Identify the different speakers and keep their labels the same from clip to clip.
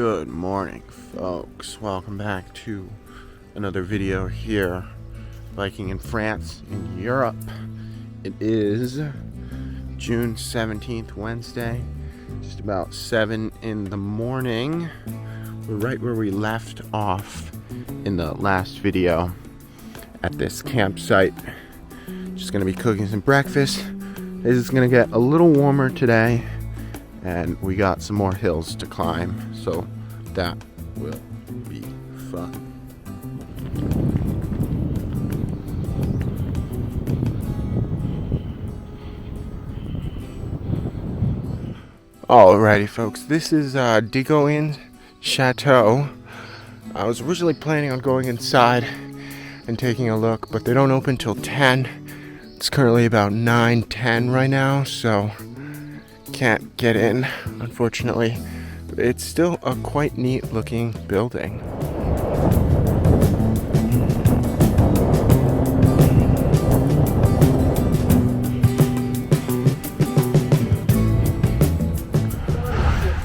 Speaker 1: Good morning, folks. Welcome back to another video here, biking in France, in Europe. It is June 17th, Wednesday, just about 7 in the morning. We're right where we left off in the last video at this campsite. Just gonna be cooking some breakfast. It is gonna get a little warmer today, and we got some more hills to climb, so that will be fun. Alrighty, folks, this is Digoin Chateau. I was originally planning on going inside and taking a look, but they don't open till 10. It's currently about 9:10 right now, so can't get in, unfortunately. But it's still a quite neat looking building.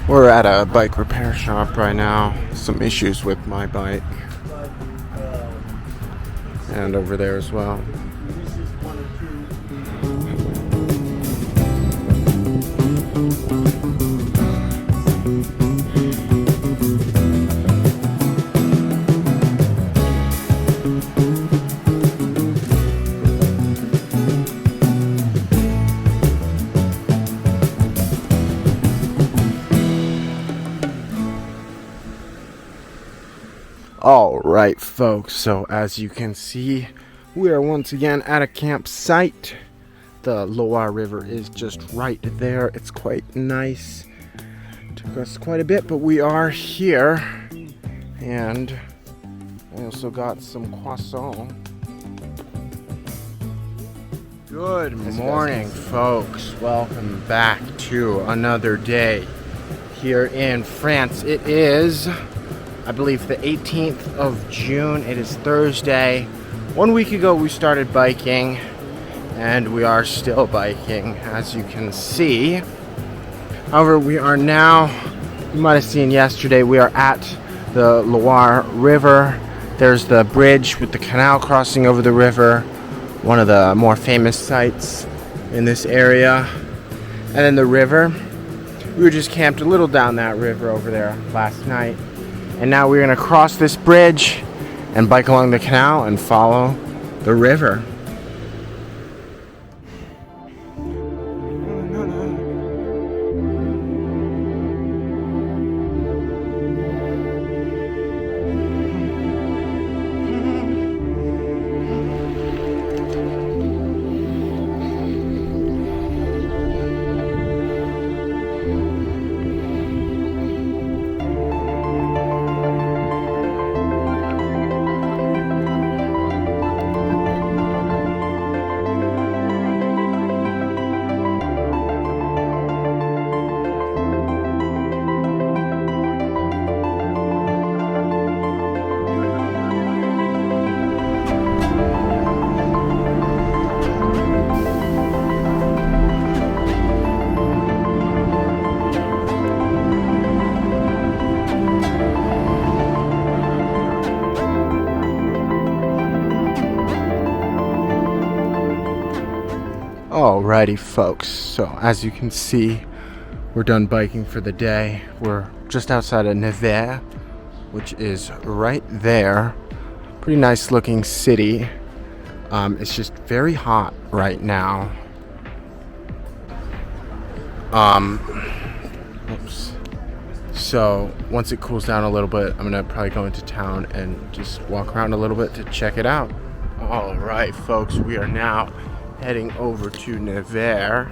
Speaker 1: We're at a bike repair shop right now. Some issues with my bike. And over there as well. Alright, folks, so as you can see, we are once again at a campsite. The Loire River is just right there. It's quite nice. Took us quite a bit, but we are here. And I also got some croissant. Good morning, folks. Welcome back to another day here in France. It is, I believe, the 18th of June. It is Thursday. 1 week ago we started biking, and we are still biking, as you can see. However, we are now, you might have seen yesterday, we are at the Loire River. There's the bridge with the canal crossing over the river, one of the more famous sites in this area. And then the river. We were just camped a little down that river over there last night. And now we're going to cross this bridge and bike along the canal and follow the river. Alrighty, folks, so as you can see, we're done biking for the day. We're just outside of Nevers, which is right there. Pretty nice looking city. It's just very hot right now. Oops. So once it cools down a little bit, I'm gonna probably go into town and just walk around a little bit to check it out. Alright, folks, we are now heading over to Nevers.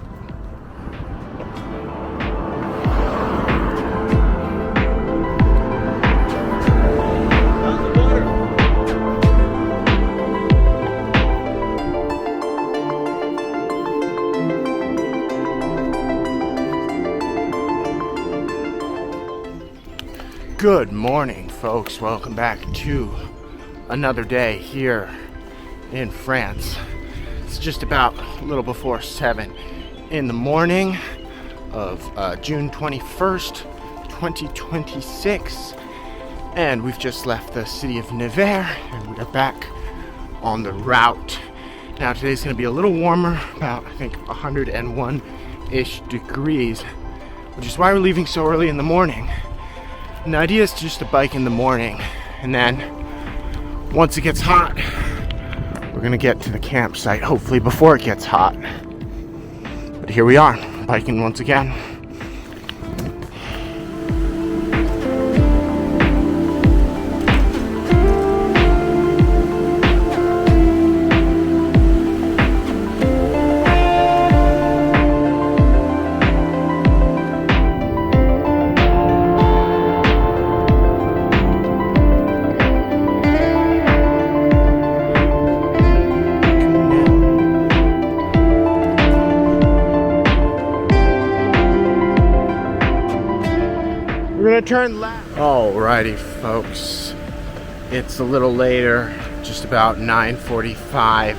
Speaker 1: Good morning, folks. Welcome back to another day here in France. It's just about a little before 7 in the morning of June 21st, 2026. And we've just left the city of Nevers and we are back on the route. Now today's going to be a little warmer, about I think 101-ish degrees, which is why we're leaving so early in the morning. And the idea is just to bike in the morning, and then once it gets hot, we're going to get to the campsite, hopefully before it gets hot. But here we are, biking once again. We're gonna turn left. Alrighty, folks. It's a little later, just about 9:45.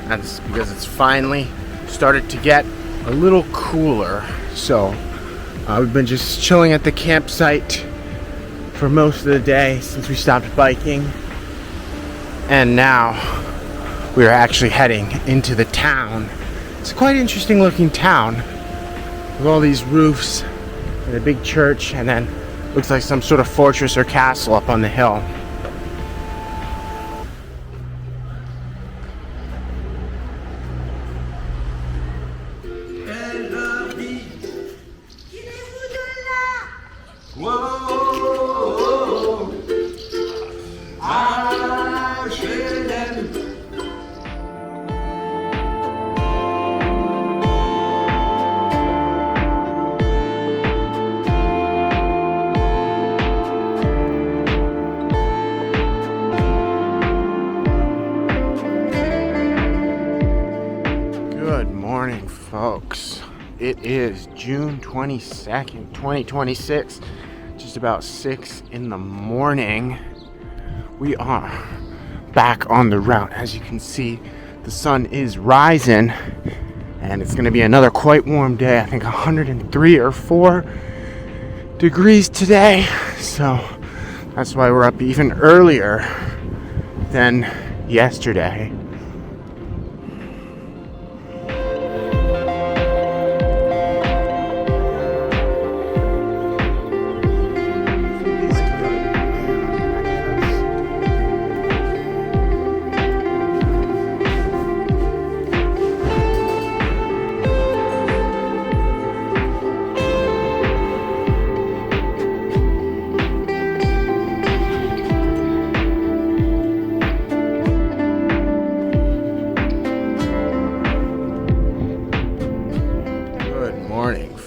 Speaker 1: That's because it's finally started to get a little cooler. So we've been just chilling at the campsite for most of the day since we stopped biking. And now we're actually heading into the town. It's a quite interesting looking town with all these roofs and a big church, and then looks like some sort of fortress or castle up on the hill. Good morning, folks. It is June 22nd, 2026. Just about 6 in the morning. We are back on the route. As you can see, the sun is rising and it's going to be another quite warm day. I think 103 or 4 degrees today. So that's why we're up even earlier than yesterday.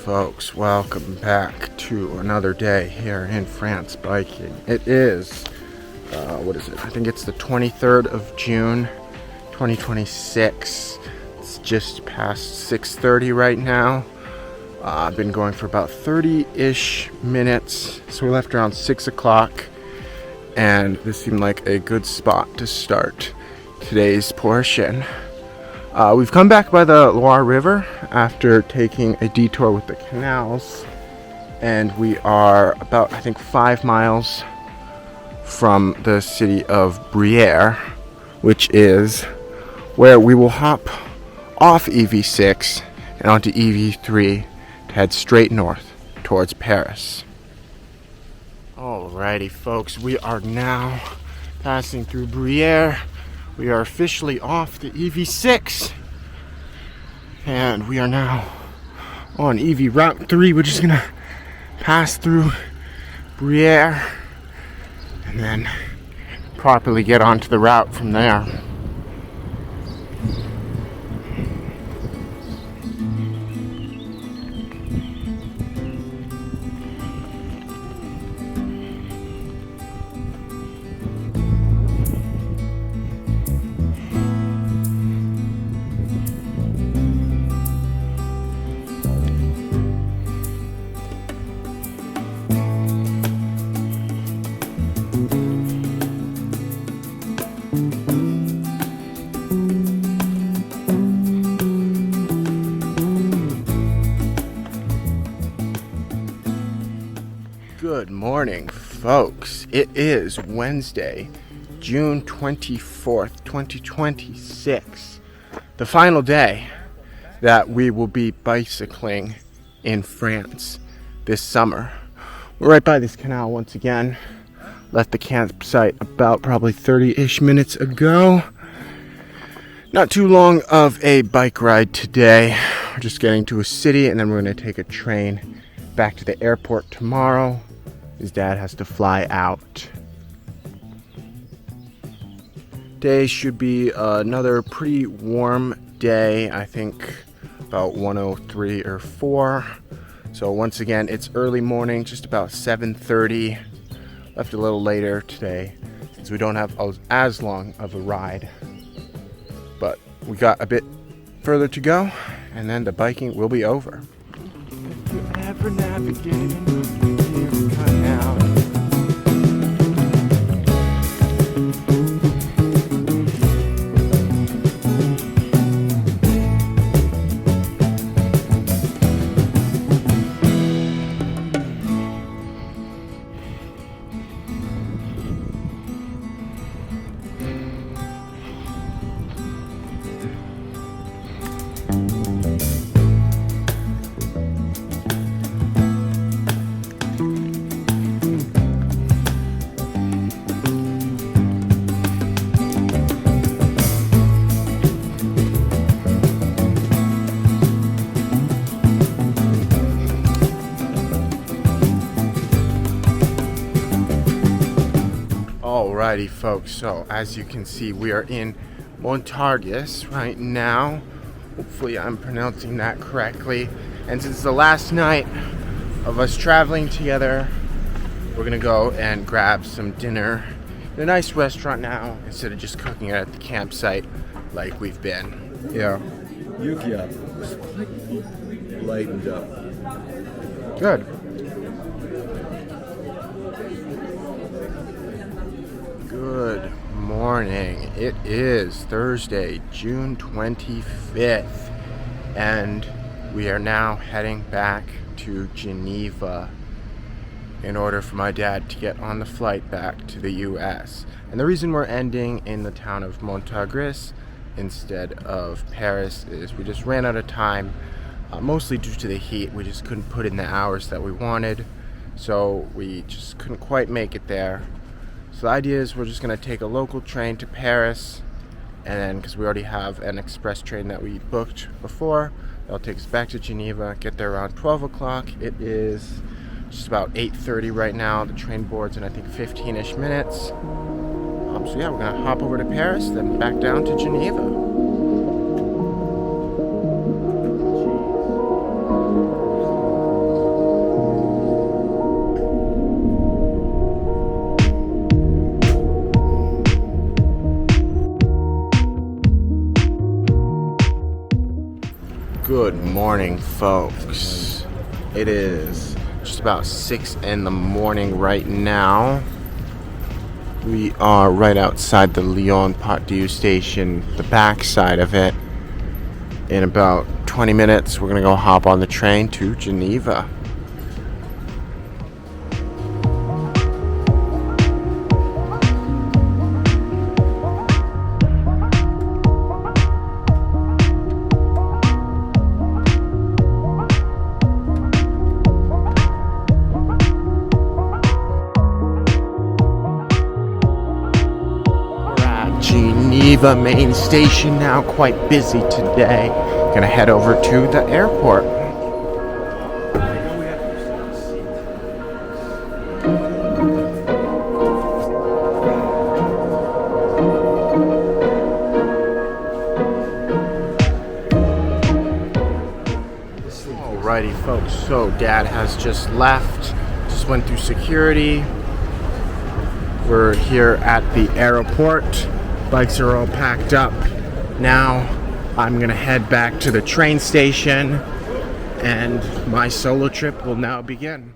Speaker 1: Folks, welcome back to another day here in France biking. It is, what is it? I think it's the 23rd of June, 2026. It's just past 6:30 right now. I've been going for about 30-ish minutes. So we left around 6 o'clock, and this seemed like a good spot to start today's portion. We've come back by the Loire River after taking a detour with the canals, and we are about, I think, 5 miles from the city of Brière, which is where we will hop off EV6 and onto EV3 to head straight north towards Paris. Alrighty, folks, we are now passing through Brière. We are officially off the EV6, and we are now on EV Route 3. We're just gonna pass through Brière and then properly get onto the route from there. Good morning, folks. It is Wednesday, June 24th, 2026. The final day that we will be bicycling in France this summer. We're right by this canal once again. Left the campsite about probably 30-ish minutes ago. Not too long of a bike ride today. We're just getting to a city and then we're going to take a train back to the airport tomorrow. His dad has to fly out. Today should be another pretty warm day. I think about 103 or 4. So once again, it's early morning, just about 7:30. Left a little later today since we don't have as long of a ride. But we got a bit further to go and then the biking will be over. If you ever navigating the canal. Alrighty folks, so as you can see we are in Montargis right now. Hopefully I'm pronouncing that correctly. And since it's the last night of us traveling together, we're gonna go and grab some dinner in a nice restaurant now instead of just cooking it at the campsite like we've been. Yeah.
Speaker 2: Yukia lightened up.
Speaker 1: Good. Good morning. It is Thursday, June 25th, and we are now heading back to Geneva in order for my dad to get on the flight back to the US. And the reason we're ending in the town of Montargis instead of Paris is we just ran out of time, mostly due to the heat. We just couldn't put in the hours that we wanted, so we just couldn't quite make it there. So the idea is we're just going to take a local train to Paris, and then because we already have an express train that we booked before, that'll take us back to Geneva, get there around 12 o'clock. It is just about 8:30 right now. The train boards in I think 15-ish minutes. So yeah, we're going to hop over to Paris, then back down to Geneva. Good morning, folks. It is just about 6 in the morning right now. We are right outside the Lyon-Pot-Dieu station, the back side of it. In about 20 minutes, we're gonna go hop on the train to Geneva. Geneva main station now, quite busy today. Gonna head over to the airport. Alrighty folks, so Dad has just left, just went through security. We're here at the airport. Bikes are all packed up. Now I'm gonna head back to the train station and my solo trip will now begin.